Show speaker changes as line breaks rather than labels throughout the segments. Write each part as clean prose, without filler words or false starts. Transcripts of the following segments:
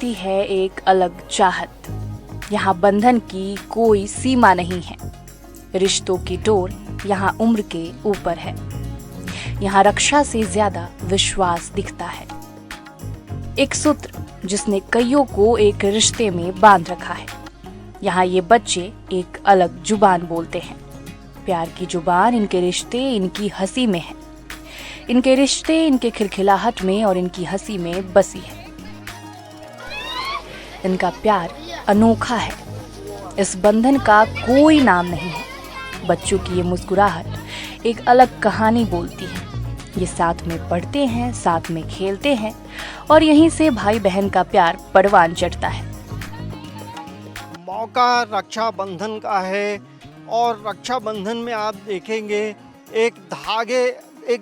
जगाती है एक अलग चाहत। यहाँ बंधन की कोई सीमा नहीं है, रिश्तों की डोर यहाँ उम्र के ऊपर है। यहाँ रक्षा से ज्यादा विश्वास दिखता है, एक सूत्र जिसने कईयों को एक रिश्ते में बांध रखा है। यहाँ ये बच्चे एक अलग जुबान बोलते हैं, प्यार की जुबान इनके रिश्ते इनकी हंसी में है। इनके रिश्ते इनके खिलखिलाहट में और इनकी हंसी में बसी है। इनका प्यार अनोखा है, इस बंधन का कोई नाम नहीं है। बच्चों की ये मुस्कुराहट एक अलग कहानी बोलती है। ये साथ में पढ़ते हैं, साथ में खेलते हैं और यहीं से भाई बहन का प्यार परवान चढ़ता है।
मौका रक्षाबंधन का है और रक्षाबंधन में आप देखेंगे एक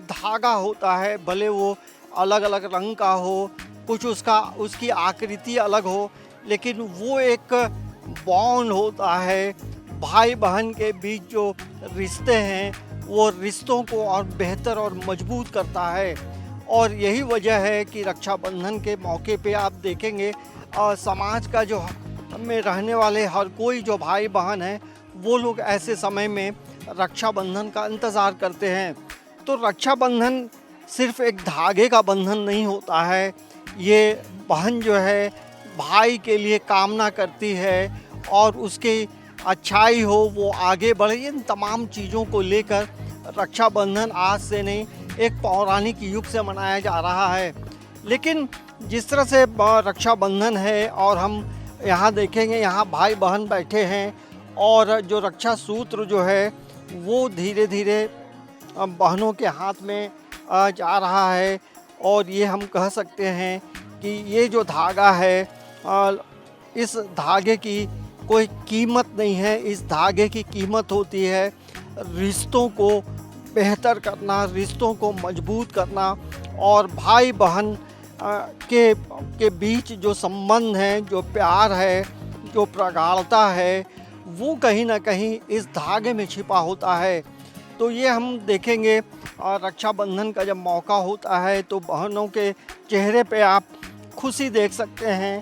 धागा होता है, भले वो अलग अलग रंग का हो, कुछ उसकी आकृति अलग हो, लेकिन वो एक बॉन्ड होता है। भाई बहन के बीच जो रिश्ते हैं वो रिश्तों को और बेहतर और मजबूत करता है। और यही वजह है कि रक्षाबंधन के मौके पे आप देखेंगे समाज का जो में रहने वाले हर कोई जो भाई बहन है वो लोग ऐसे समय में रक्षाबंधन का इंतज़ार करते हैं। तो रक्षाबंधन सिर्फ एक धागे का बंधन नहीं होता है, ये बहन जो है भाई के लिए कामना करती है और उसकी अच्छाई हो, वो आगे बढ़े। इन तमाम चीज़ों को लेकर रक्षाबंधन आज से नहीं, एक पौराणिक युग से मनाया जा रहा है। लेकिन जिस तरह से रक्षाबंधन है और हम यहाँ देखेंगे, यहाँ भाई बहन बैठे हैं और जो रक्षा सूत्र जो है वो धीरे धीरे बहनों के हाथ में जा रहा है। और ये हम कह सकते हैं कि ये जो धागा है, इस धागे की कोई कीमत नहीं है। इस धागे की कीमत होती है रिश्तों को बेहतर करना, रिश्तों को मजबूत करना और भाई बहन के बीच जो संबंध है, जो प्यार है, जो प्रगाढ़ता है, वो कहीं ना कहीं इस धागे में छिपा होता है। तो ये हम देखेंगे रक्षाबंधन का जब मौका होता है तो बहनों के चेहरे पे आप खुशी देख सकते हैं।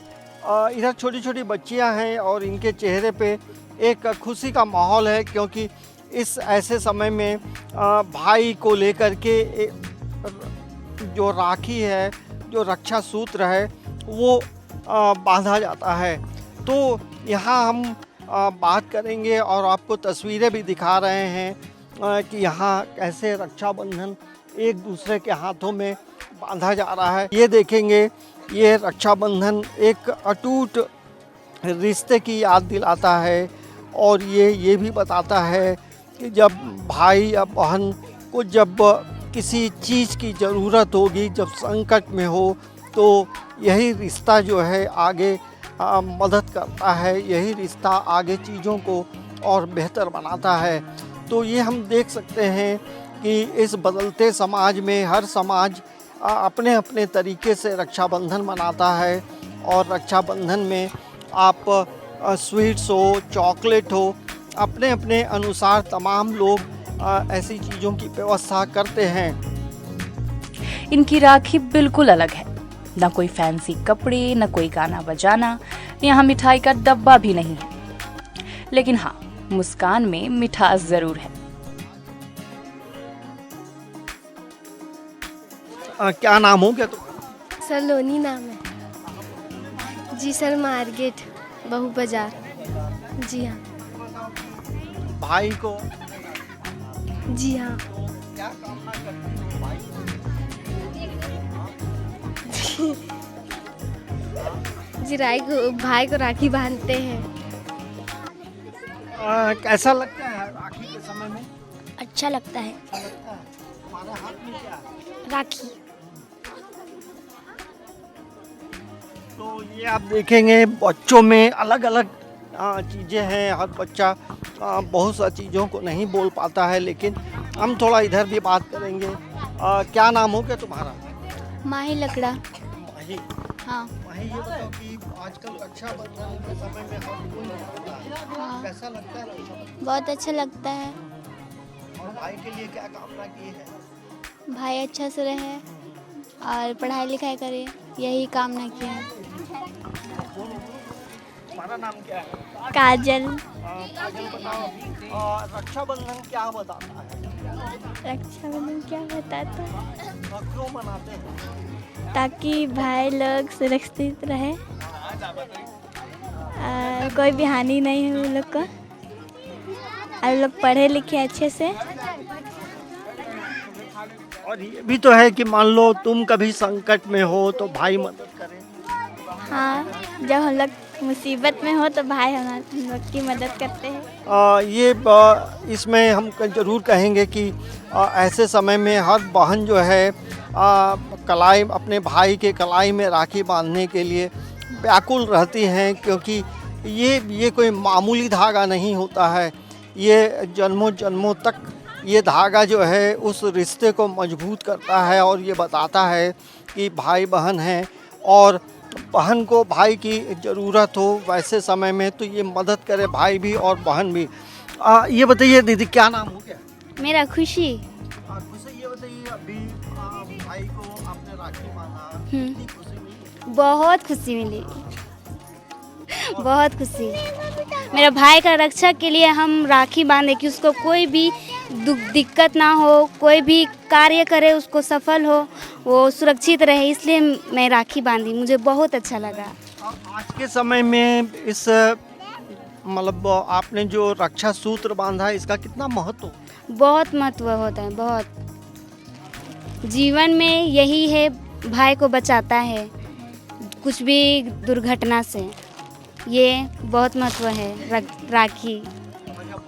इधर छोटी छोटी बच्चियां हैं और इनके चेहरे पे एक खुशी का माहौल है, क्योंकि इस ऐसे समय में भाई को लेकर के जो राखी है, जो रक्षा सूत्र है, वो बांधा जाता है। तो यहाँ हम बात करेंगे और आपको तस्वीरें भी दिखा रहे हैं कि यहाँ कैसे रक्षाबंधन एक दूसरे के हाथों में बांधा जा रहा है। ये देखेंगे, ये रक्षाबंधन एक अटूट रिश्ते की याद दिलाता है और ये भी बताता है कि जब भाई या बहन को जब किसी चीज़ की ज़रूरत होगी, जब संकट में हो, तो यही रिश्ता जो है आगे मदद करता है। यही रिश्ता आगे चीज़ों को और बेहतर बनाता है। तो ये हम देख सकते हैं कि इस बदलते समाज में हर समाज अपने अपने तरीके से रक्षाबंधन मनाता है और रक्षाबंधन में आप स्वीट्स हो, चॉकलेट हो, अपने अपने अनुसार तमाम लोग ऐसी चीज़ों की व्यवस्था करते हैं।
इनकी राखी बिल्कुल अलग है, ना कोई फैंसी कपड़े, ना कोई गाना बजाना, यहाँ मिठाई का डब्बा भी नहीं है। लेकिन हाँ, मुस्कान में मिठास जरूर है।
क्या नाम हो क्या तो?
सर लोनी नाम है जी। सर मार्केट बहू बाजार। जी हाँ।
भाई को?
जी हाँ।
क्या कामना करते हो भाई?
जी भाई को राखी बांधते हैं।
कैसा लगता है राखी के समय में?
अच्छा लगता है।
अच्छा लगता है। हमारे हाथ में क्या है?
राखी।
तो ये आप देखेंगे बच्चों में अलग अलग चीज़ें हैं। हर बच्चा बहुत सा चीज़ों को नहीं बोल पाता है, लेकिन हम थोड़ा इधर भी बात करेंगे। क्या नाम हो क्या तुम्हारा?
माही लकड़ा।
माही।
हाँ।
माही, ये बताओ कि आजकल रक्षाबंधन के समय में हर कोई होता है।
हाँ।
कैसा लगता है रक्षाबंधन?
बहुत अच्छा लगता है।
और भाई के लिए क्या कामना की है?
भाई अच्छा से रहे और पढ़ाई लिखाई करे, यही कामना किया है।
तुम्हारा नाम क्या है?
काजल।
काजल बताओ, रक्षाबंधन क्या बताता है?
रक्षाबंधन क्या बताता है?
क्यों मनाते हैं?
ताकि भाई लोग सुरक्षित रहे, कोई भी हानि नहीं हो उन लोग को, और लोग पढ़े लिखे अच्छे से।
और ये भी तो है कि मान लो तुम कभी संकट में हो तो भाई मदद करे।
हाँ, जब हम लोग मुसीबत में हो तो भाई हम लोग की मदद करते हैं।
इसमें हम जरूर कहेंगे कि ऐसे समय में हर बहन जो है कलाई अपने भाई के कलाई में राखी बांधने के लिए व्याकुल रहती हैं, क्योंकि ये कोई मामूली धागा नहीं होता है। ये जन्मों जन्मों तक ये धागा जो है उस रिश्ते को मजबूत करता है और ये बताता है कि भाई बहन हैं, और बहन को भाई की ज़रूरत हो वैसे समय में तो ये मदद करे भाई भी और बहन भी। ये बताइए दीदी, क्या नाम हो गया?
मेरा खुशी।
खुशी, ये बताइए अभी भाई को आपने राखी बांधा, कितनी खुशी मिली?
बहुत खुशी मिली, बहुत खुशी। मेरा भाई का रक्षा के लिए हम राखी बांधे कि उसको कोई भी दिक्कत ना हो, कोई भी कार्य करे उसको सफल हो, वो सुरक्षित रहे, इसलिए मैं राखी बांधी। मुझे बहुत अच्छा लगा।
आज के समय में इस मतलब आपने जो रक्षा सूत्र बांधा है इसका कितना महत्व?
बहुत महत्व होता है, बहुत। जीवन में यही है, भाई को बचाता है कुछ भी दुर्घटना से। ये बहुत महत्व है राखी।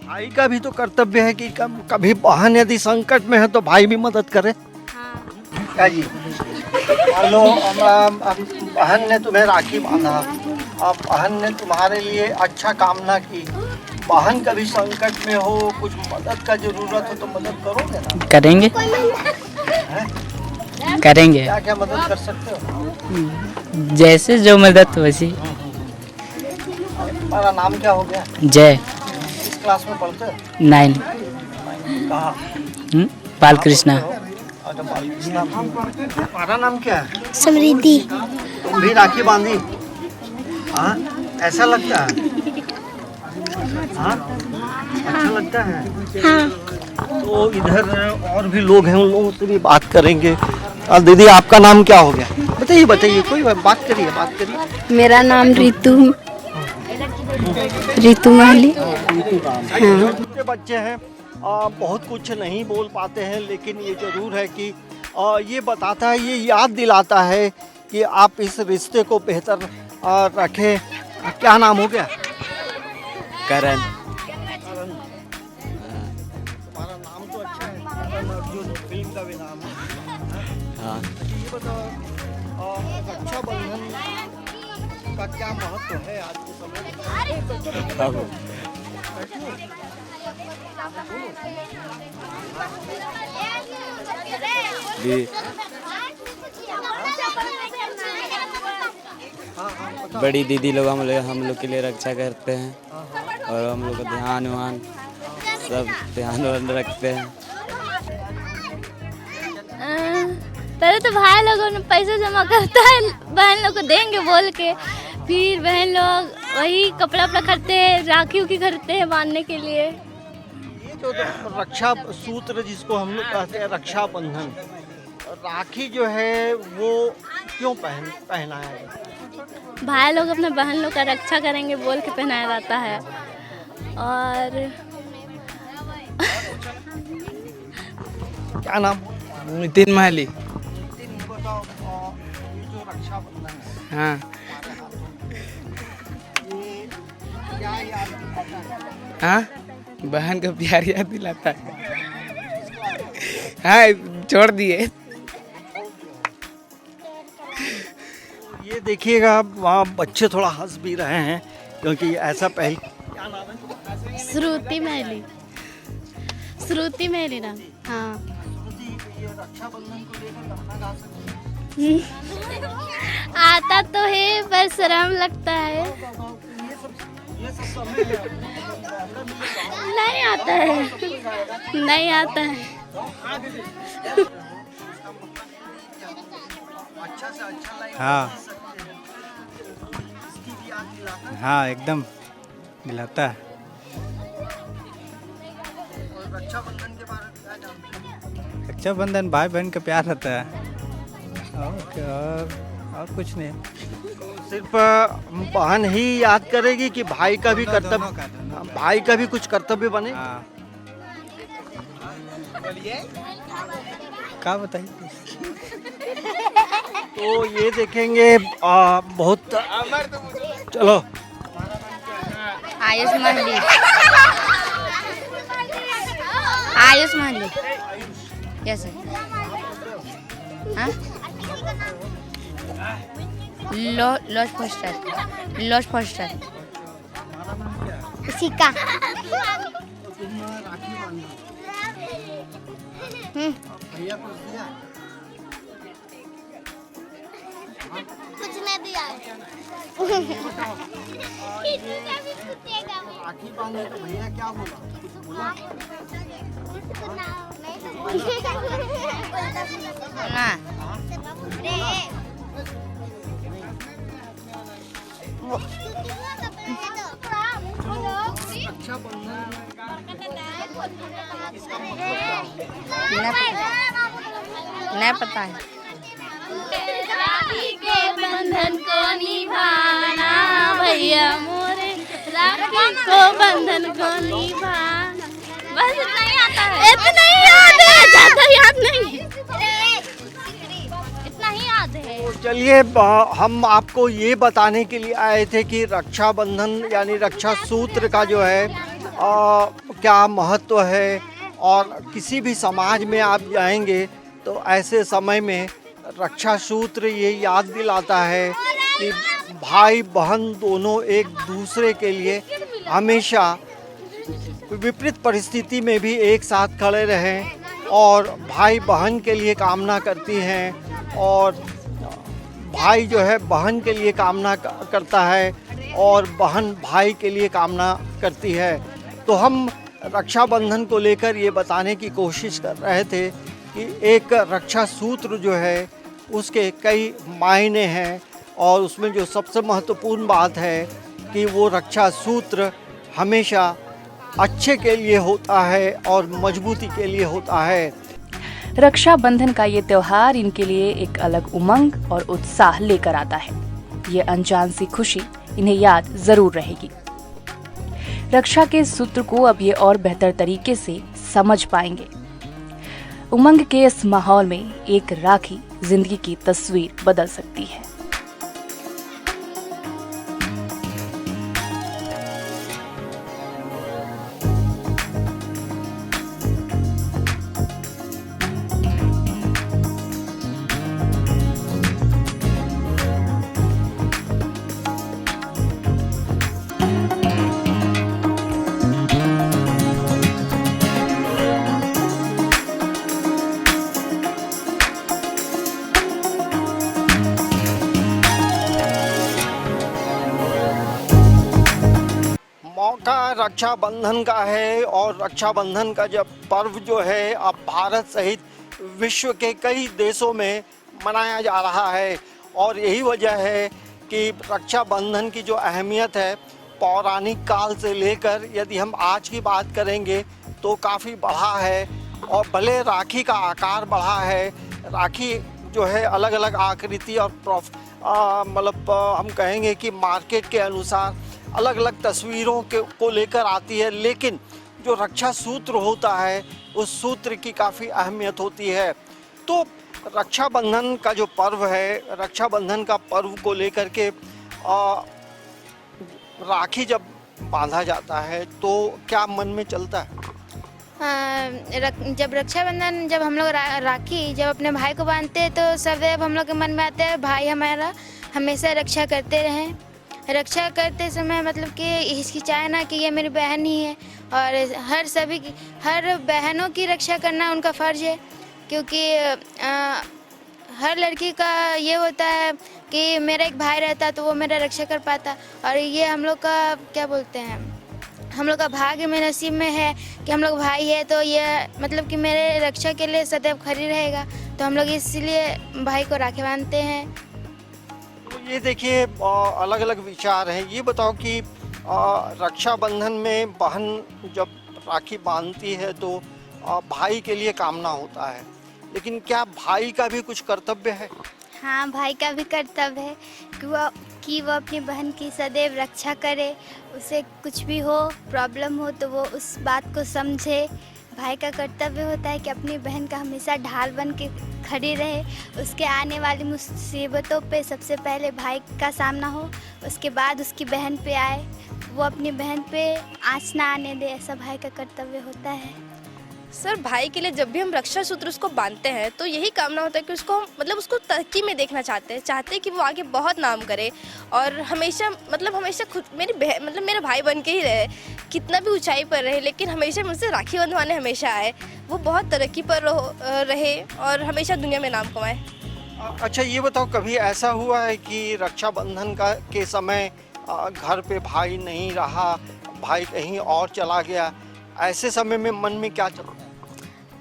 भाई का भी तो कर्तव्य है कि कभी बहन यदि संकट में है तो भाई भी मदद करे।
हाँ।
क्या जी? हेलो, बहन ने तुम्हें राखी बांधा, अब बहन ने तुम्हारे लिए अच्छा कामना की, बहन कभी संकट में हो, कुछ मदद का जरूरत हो तो मदद करोगे ना?
करेंगे। करेंगे।
क्या क्या मदद कर सकते हो?
जैसे जो मदद वैसी।
तुम्हारा नाम क्या हो गया?
जय।
किस क्लास में पढ़ते हो?
9।
कहाँ?
बाल कृष्णा।
अच्छा, बालकृष्णा। तुम्हारा नाम क्या है?
समृद्धि।
तुम भी राखी बांधी? हाँ, ऐसा लगता है? हाँ, अच्छा लगता है।
हाँ।
तो इधर और भी लोग हैं, उन लोगों से भी बात करेंगे। दीदी, आपका नाम क्या हो गया? बताइए बताइए, कोई बात करिए।
मेरा नाम रितु माली।
छोटे बच्चे हैं, बहुत कुछ नहीं बोल पाते हैं, लेकिन ये जरूर है कि ये बताता है, ये याद दिलाता है कि आप इस रिश्ते को बेहतर रखें। क्या नाम हो गया?
करण।
तुम्हारा नाम तो अच्छा है, करण अर्जुन फिल्म का भी नाम है।
हाँ।
ये बताओ, रक्षाबंधन का क्या महत्व है आज के समय में?
बड़ी दीदी लोग हम लोग के लिए रक्षा करते हैं, और हम लोग का ध्यान वान सब ध्यान वान रखते हैं।
पहले तो भाई लोगों ने पैसे जमा करता है, बहन लोग को देंगे बोल के, फिर बहन लोग वही कपड़ा वपड़ा खरीदते हैं, राखी उखी खरीदते हैं बांधने के लिए।
ये जो रक्षा सूत्र जिसको हम लोग कहते हैं रक्षाबंधन, राखी जो है वो क्यों पहनाया है?
भाई लोग अपने बहन लोग का रक्षा करेंगे बोल के पहनाया जाता है। और
क्या नाम?
नितिन माली।
बताओ, ये जो रक्षाबंधन है,
हाँ।
ये क्या याद दिलाता है?
हाँ, बहन का प्यार याद दिलाता है। हाँ, छोड़ दिए।
ये देखिएगा, वहाँ बच्चे थोड़ा हंस भी रहे हैं, क्योंकि ऐसा पहले। क्या नाम है?
श्रुति महली। श्रुति महली नाम। हाँ।
ये रक्षाबंधन को लेकर गाना गा सकते हैं?
आता तो है पर शर्म लगता है।
ये सब समय है।
नहीं आता है, नहीं आता है।
अच्छा से अच्छा लाइफ
हाँ।
जी सकते हैं। इसकी भी याद दिलाता
हाँ एकदम दिलाता है।
और रक्षाबंधन के बारे में क्या जानते हैं?
रक्षाबंधन भाई बहन का प्यार रहता है और क्या, और कुछ नहीं।
सिर्फ बहन ही याद करेगी कि भाई का भी
दोनों
कर्तव्य,
का, दोनों का।
भाई का भी कुछ कर्तव्य बने?
हाँ क्या बताइए।
तो ये देखेंगे बहुत। चलो
आयुष महली। आयुष महली। Yes sir. हाँ लॉज फोस्टर। लॉज फोस्टर। सिक्का।
भैया कुछ दिया?
कुछ नहीं दिया।
राखी बांधे तो भैया क्या बोला? कुछ बोला?
ना नहीं पता है।
राखी के बंधन को निभाना भैया मोरे, राखी को बंधन को निभाना। बस इतना ही आता है। इतना ही याद है, ज्यादा याद नहीं है। इतना ही याद है।
तो चलिए हम आपको ये बताने के लिए आए थे कि रक्षाबंधन यानी रक्षा सूत्र का जो है क्या महत्व है। और किसी भी समाज में आप जाएंगे तो ऐसे समय में रक्षा सूत्र ये याद दिलाता है कि भाई बहन दोनों एक दूसरे के लिए हमेशा विपरीत परिस्थिति में भी एक साथ खड़े रहें और भाई बहन के लिए कामना करती हैं और भाई जो है बहन के लिए कामना करता है और बहन भाई के लिए कामना करती है। तो हम रक्षाबंधन को लेकर ये बताने की कोशिश कर रहे थे कि एक रक्षा सूत्र जो है उसके कई मायने हैं और उसमें जो सबसे महत्वपूर्ण बात है कि वो रक्षा सूत्र हमेशा अच्छे के लिए होता है और मजबूती के लिए होता है।
रक्षाबंधन का ये त्योहार इनके लिए एक अलग उमंग और उत्साह लेकर आता है। ये अनजान सी खुशी इन्हें याद जरूर रहेगी। रक्षा के सूत्र को अब ये और बेहतर तरीके से समझ पाएंगे। उमंग के इस माहौल में एक राखी जिंदगी की तस्वीर बदल सकती है।
मौका रक्षाबंधन का है और रक्षाबंधन का जब पर्व जो है अब भारत सहित विश्व के कई देशों में मनाया जा रहा है। और यही वजह है कि रक्षाबंधन की जो अहमियत है पौराणिक काल से लेकर यदि हम आज की बात करेंगे तो काफ़ी बढ़ा है। और भले राखी का आकार बढ़ा है, राखी जो है अलग अलग आकृति और मतलब हम कहेंगे कि मार्केट के अनुसार अलग अलग तस्वीरों को लेकर आती है, लेकिन जो रक्षा सूत्र होता है उस सूत्र की काफ़ी अहमियत होती है। तो रक्षाबंधन का जो पर्व है, रक्षाबंधन का पर्व को लेकर के राखी जब बांधा जाता है तो क्या मन में चलता है?
जब रक्षाबंधन जब हम लोग राखी जब अपने भाई को बांधते हैं तो सदैव हम लोग के मन में आता है भाई हमारा हमेशा रक्षा करते रहें। रक्षा करते समय मतलब कि हिचकिचाए ना कि ये मेरी बहन ही है, और हर बहनों की रक्षा करना उनका फ़र्ज़ है, क्योंकि हर लड़की का ये होता है कि मेरा एक भाई रहता तो वो मेरा रक्षा कर पाता। और ये हम लोग का क्या बोलते हैं, हम लोग का भाग्य में नसीब में है कि हम लोग भाई है, तो ये मतलब कि मेरे रक्षा के लिए सदैव खड़ी रहेगा। तो हम लोग इसलिए भाई को राखी बांधते हैं।
तो ये देखिए अलग अलग विचार हैं। ये बताओ कि रक्षाबंधन में बहन जब राखी बांधती है तो भाई के लिए कामना होता है, लेकिन क्या भाई का भी कुछ कर्तव्य है?
हाँ, भाई का भी कर्तव्य है कि वो अपनी बहन की सदैव रक्षा करे। उसे कुछ भी हो, प्रॉब्लम हो तो वो उस बात को समझे। भाई का कर्तव्य होता है कि अपनी बहन का हमेशा ढाल बन के खड़ी रहे। उसके आने वाली मुसीबतों पे सबसे पहले भाई का सामना हो, उसके बाद उसकी बहन पे आए। वो अपनी बहन पे आँच ना आने दे, ऐसा भाई का कर्तव्य होता है।
सर, भाई के लिए जब भी हम रक्षा सूत्र उसको बांधते हैं तो यही कामना होता है कि उसको मतलब उसको तरक्की में देखना चाहते हैं कि वो आगे बहुत नाम करे और हमेशा खुद मेरा भाई बन के ही रहे, कितना भी ऊंचाई पर रहे, लेकिन हमेशा मुझसे राखी बंधवाने हमेशा आए। वो बहुत तरक्की पर रहे और हमेशा दुनिया में नाम कमाए।
अच्छा, ये बताओ कभी ऐसा हुआ है कि रक्षाबंधन के समय घर पे भाई नहीं रहा, भाई कहीं और चला गया, ऐसे समय में मन में क्या चलता है?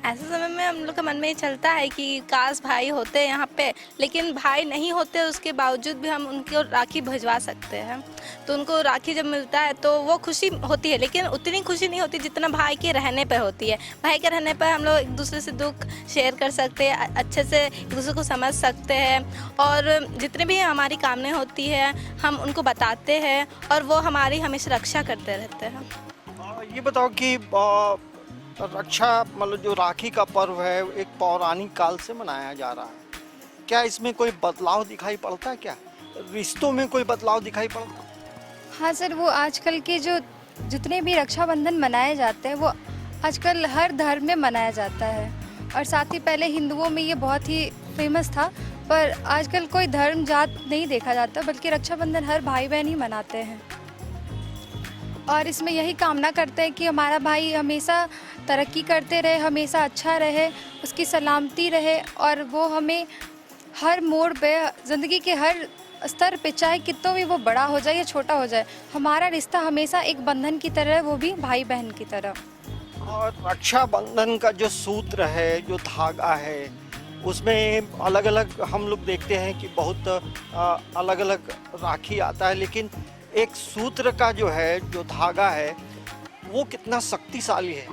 ऐसे समय में हम लोग के मन में ये चलता है कि काश भाई होते यहाँ पे, लेकिन भाई नहीं होते उसके बावजूद भी हम उनको राखी भिजवा सकते हैं। तो उनको राखी जब मिलता है तो वो खुशी होती है, लेकिन उतनी खुशी नहीं होती जितना भाई के रहने पे होती है। भाई के रहने पर हम लोग एक दूसरे से दुख शेयर कर सकते हैं, अच्छे से एक दूसरे को समझ सकते हैं और जितने भी हमारी कामनाएं होती है हम उनको बताते हैं और वो हमारी हमेशा रक्षा करते रहते हैं।
ये बताओ कि रक्षा मतलब जो राखी का पर्व है एक पौराणिक काल से मनाया जा रहा है, क्या इसमें कोई बदलाव दिखाई पड़ता है? क्या रिश्तों में कोई बदलाव दिखाई पड़ता है?
हाँ सर, वो आजकल के जो जितने भी रक्षाबंधन मनाए जाते हैं वो आजकल हर धर्म में मनाया जाता है और साथ ही पहले हिंदुओं में ये बहुत ही फेमस था, पर आजकल कोई धर्म जात नहीं देखा जाता, बल्कि रक्षाबंधन हर भाई बहन ही मनाते हैं। और इसमें यही कामना करते हैं कि हमारा भाई हमेशा तरक्की करते रहे, हमेशा अच्छा रहे, उसकी सलामती रहे और वो हमें हर मोड़ पे, ज़िंदगी के हर स्तर पे, चाहे कितना भी वो बड़ा हो जाए या छोटा हो जाए, हमारा रिश्ता हमेशा एक बंधन की तरह है, वो भी भाई बहन की तरह।
और रक्षाबंधन का जो सूत्र है, जो धागा है, उसमें अलग अलग हम लोग देखते हैं कि बहुत अलग अलग राखी आता है, लेकिन एक सूत्र का जो है, जो धागा है, वो कितना शक्तिशाली है?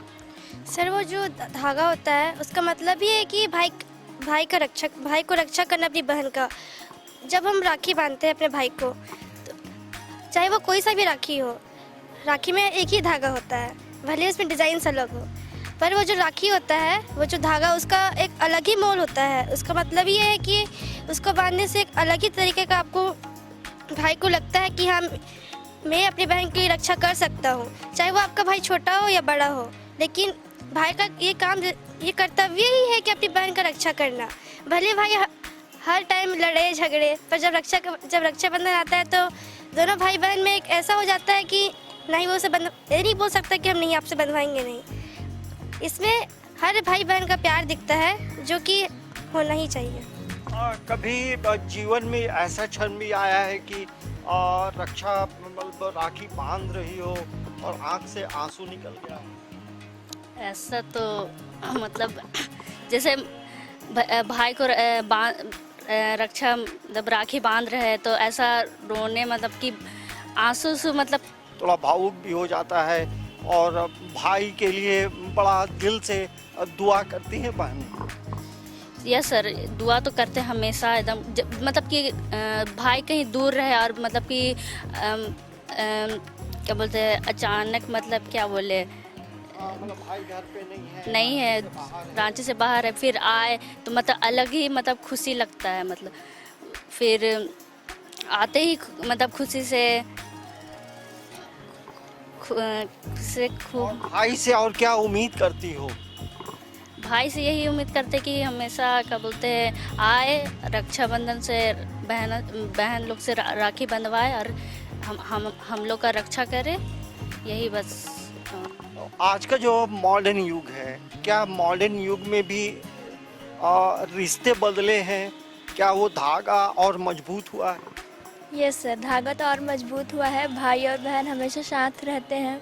सर, वो जो धागा होता है उसका मतलब ये है कि भाई को रक्षा करना अपनी बहन का। जब हम राखी बांधते हैं अपने भाई को, तो चाहे वो कोई सा भी राखी हो, राखी में एक ही धागा होता है, भले उसमें डिज़ाइन अलग हो, पर वो जो राखी होता है, वो जो धागा, उसका एक अलग ही मोल होता है। उसका मतलब ये है कि उसको बांधने से एक अलग ही तरीके का आपको भाई को लगता है कि हाँ, मैं अपनी बहन की रक्षा कर सकता हूँ, चाहे वो आपका भाई छोटा हो या बड़ा हो, लेकिन भाई का ये कर्तव्य ही है कि अपनी बहन का रक्षा करना। भले भाई हर टाइम लड़े झगड़े, पर जब रक्षाबंधन आता है तो दोनों भाई बहन में एक ऐसा हो जाता है कि नहीं, वो उसे ये नहीं बोल सकता कि हम नहीं आपसे बंधवाएंगे, नहीं। इसमें हर भाई बहन का प्यार दिखता है, जो कि होना ही चाहिए।
कभी जीवन में ऐसा क्षण भी आया है कि रक्षा मतलब राखी बांध रही हो और आंख से आंसू निकल गया?
ऐसा तो मतलब जैसे भाई को रक्षा जब राखी बांध रहे हैं तो ऐसा रोने, मतलब कि आंसू मतलब
थोड़ा भावुक भी हो जाता है और भाई के लिए बड़ा दिल से दुआ करती हैं बहनें।
यस सर, दुआ तो करते हैं हमेशा एकदम, मतलब कि भाई कहीं दूर रहे और मतलब कि क्या बोलते हैं, अचानक मतलब क्या बोले,
मतलब भाई घर पे
नहीं है, रांची से बाहर है, फिर आए तो मतलब अलग ही मतलब खुशी लगता है। मतलब फिर आते ही मतलब खुशी से
भाई से और क्या उम्मीद करती हो?
भाई से यही उम्मीद करते कि हमेशा क्या बोलते हैं आए, रक्षाबंधन से बहन लोग से राखी बंधवाए और हम लोग का रक्षा करे, यही बस।
आज का जो मॉडर्न युग है, क्या मॉडर्न युग में भी रिश्ते बदले हैं? क्या वो धागा और मजबूत हुआ है?
यस सर, धागा तो और मजबूत हुआ है। भाई और बहन हमेशा साथ रहते हैं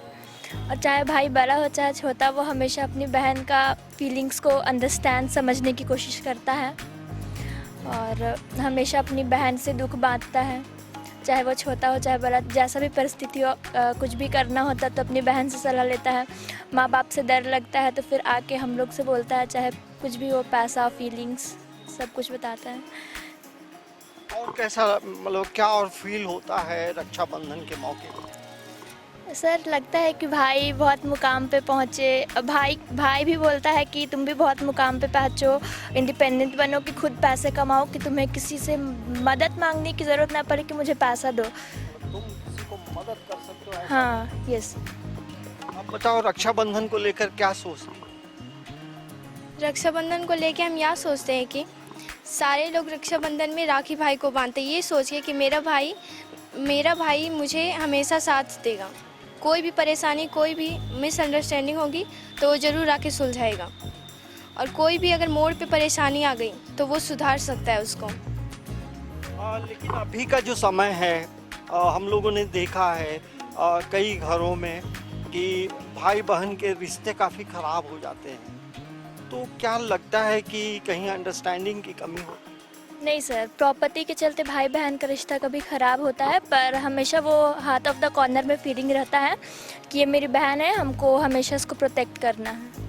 और चाहे भाई बड़ा हो चाहे छोटा, वो हमेशा अपनी बहन का फीलिंग्स को अंडरस्टैंड समझने की कोशिश करता है। और हमेशा अपनी बहन से दुख बांटता है, चाहे वो छोटा हो चाहे बड़ा, जैसा भी परिस्थिति हो। कुछ भी करना होता तो अपनी बहन से सलाह लेता है। माँ बाप से डर लगता है तो फिर आके हम लोग से बोलता है, चाहे कुछ भी हो, पैसा, फीलिंग्स, सब कुछ बताता है।
और कैसा मतलब क्या और फील होता है रक्षाबंधन के मौके पर?
सर लगता है कि भाई बहुत मुकाम पे पहुँचे। भाई भी बोलता है कि तुम भी बहुत मुकाम पे पहुँचो, इंडिपेंडेंट बनो, कि खुद पैसे कमाओ, कि तुम्हें किसी से मदद मांगने की ज़रूरत ना पड़े कि मुझे पैसा दो।
तुम किसी को मदद कर सकते हो ऐसा?
हाँ, यस।
अब बताओ रक्षाबंधन को लेकर क्या सोचती हो?
रक्षाबंधन को लेके हम यह सोचते हैं कि सारे लोग रक्षाबंधन में राखी भाई को बांधते हैं, ये सोच के कि मेरा भाई मुझे हमेशा साथ देगा। कोई भी परेशानी, कोई भी मिसअंडरस्टैंडिंग होगी तो वो ज़रूर आके सुलझाएगा, और कोई भी अगर मोड़ पे परेशानी आ गई तो वो सुधार सकता है उसको।
लेकिन अभी का जो समय है हम लोगों ने देखा है कई घरों में कि भाई बहन के रिश्ते काफ़ी ख़राब हो जाते हैं, तो क्या लगता है कि कहीं अंडरस्टैंडिंग की कमी हो?
नहीं सर, प्रॉपर्टी के चलते भाई बहन का रिश्ता कभी ख़राब होता है, पर हमेशा वो हार्ट ऑफ द कॉर्नर में फीलिंग रहता है कि ये मेरी बहन है, हमको हमेशा इसको प्रोटेक्ट करना है।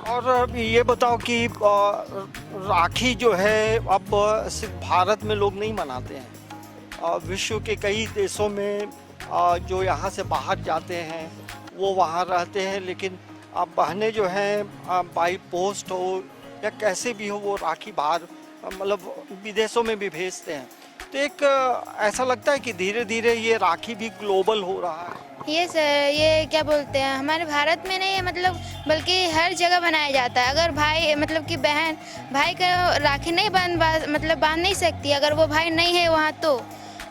और ये बताओ कि राखी जो है अब सिर्फ भारत में लोग नहीं मनाते हैं, विश्व के कई देशों में जो यहाँ से बाहर जाते हैं वो वहाँ रहते हैं, लेकिन अब बहनें जो हैं बाई पोस्ट हो या कैसे भी हो वो राखी बाहर मतलब विदेशों में भी भेजते हैं। तो एक ऐसा लगता है कि धीरे धीरे ये राखी भी ग्लोबल हो रहा है।
ये सर, ये क्या बोलते हैं, हमारे भारत में नहीं है मतलब, बल्कि हर जगह बनाया जाता है। अगर भाई मतलब कि बहन भाई का राखी नहीं बांध नहीं सकती, अगर वो भाई नहीं है वहाँ तो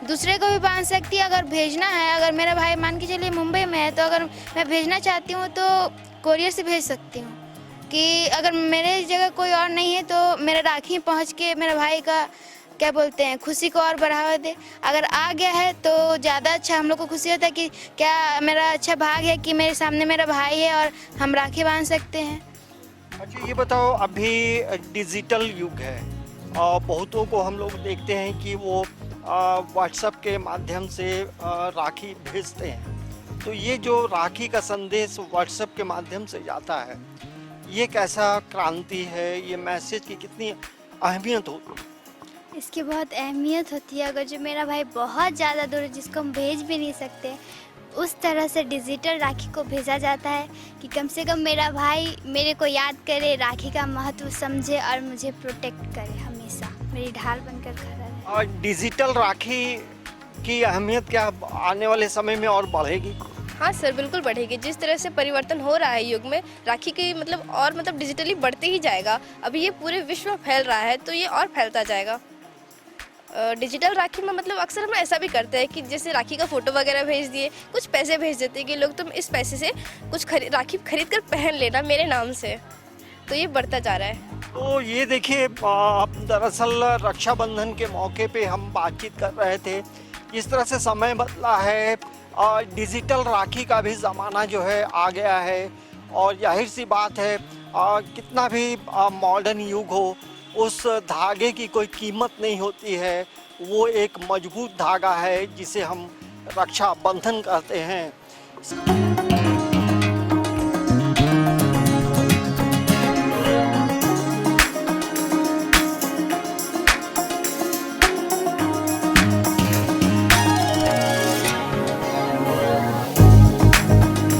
दूसरे को भी बांध सकती है। अगर भेजना है, अगर मेरा भाई मान के चलिए मुंबई में है, तो अगर मैं भेजना चाहती हूँ तो कोरियर से भेज सकती हूँ। कि अगर मेरे जगह कोई और नहीं है तो मेरा राखी पहुँच के मेरा भाई का क्या बोलते हैं खुशी को और बढ़ावा दे। अगर आ गया है तो ज़्यादा अच्छा, हम लोग को खुशी होता है कि क्या मेरा अच्छा भाग है कि मेरे सामने मेरा भाई है और हम राखी बांध सकते हैं।
अच्छा ये बताओ, अभी डिजिटल युग है और बहुतों को हम लोग देखते हैं कि वो व्हाट्सएप के माध्यम से राखी भेजते हैं, तो ये जो राखी का संदेश व्हाट्सएप के माध्यम से जाता है, ये कैसा क्रांति है, ये मैसेज की कितनी अहमियत होती है?
इसकी बहुत अहमियत होती है। अगर जो मेरा भाई बहुत ज़्यादा दूर है जिसको हम भेज भी नहीं सकते, उस तरह से डिजिटल राखी को भेजा जाता है कि कम से कम मेरा भाई मेरे को याद करे, राखी का महत्व समझे और मुझे प्रोटेक्ट करे, हमेशा मेरी ढाल बनकर खड़ा रहे।
और डिजिटल राखी की अहमियत क्या आने वाले समय में और बढ़ेगी?
हाँ सर, बिल्कुल बढ़ेगी। जिस तरह से परिवर्तन हो रहा है युग में, राखी की मतलब डिजिटली बढ़ते ही जाएगा। अभी ये पूरे विश्व में फैल रहा है तो ये और फैलता जाएगा। डिजिटल राखी में मतलब अक्सर हम ऐसा भी करते हैं कि जैसे राखी का फ़ोटो वगैरह भेज दिए, कुछ पैसे भेज देते हैं कि लोग तुम इस पैसे से कुछ राखी खरीद कर पहन लेना मेरे नाम से, तो ये बढ़ता जा रहा है।
तो ये देखिए, दरअसल रक्षाबंधन के मौके पे हम बातचीत कर रहे थे, इस तरह से समय बदला है, डिजिटल राखी का भी ज़माना जो है आ गया है, और जाहिर सी बात है कितना भी मॉडर्न युग हो, उस धागे की कोई कीमत नहीं होती है। वो एक मजबूत धागा है जिसे हम रक्षा बंधन कहते हैं।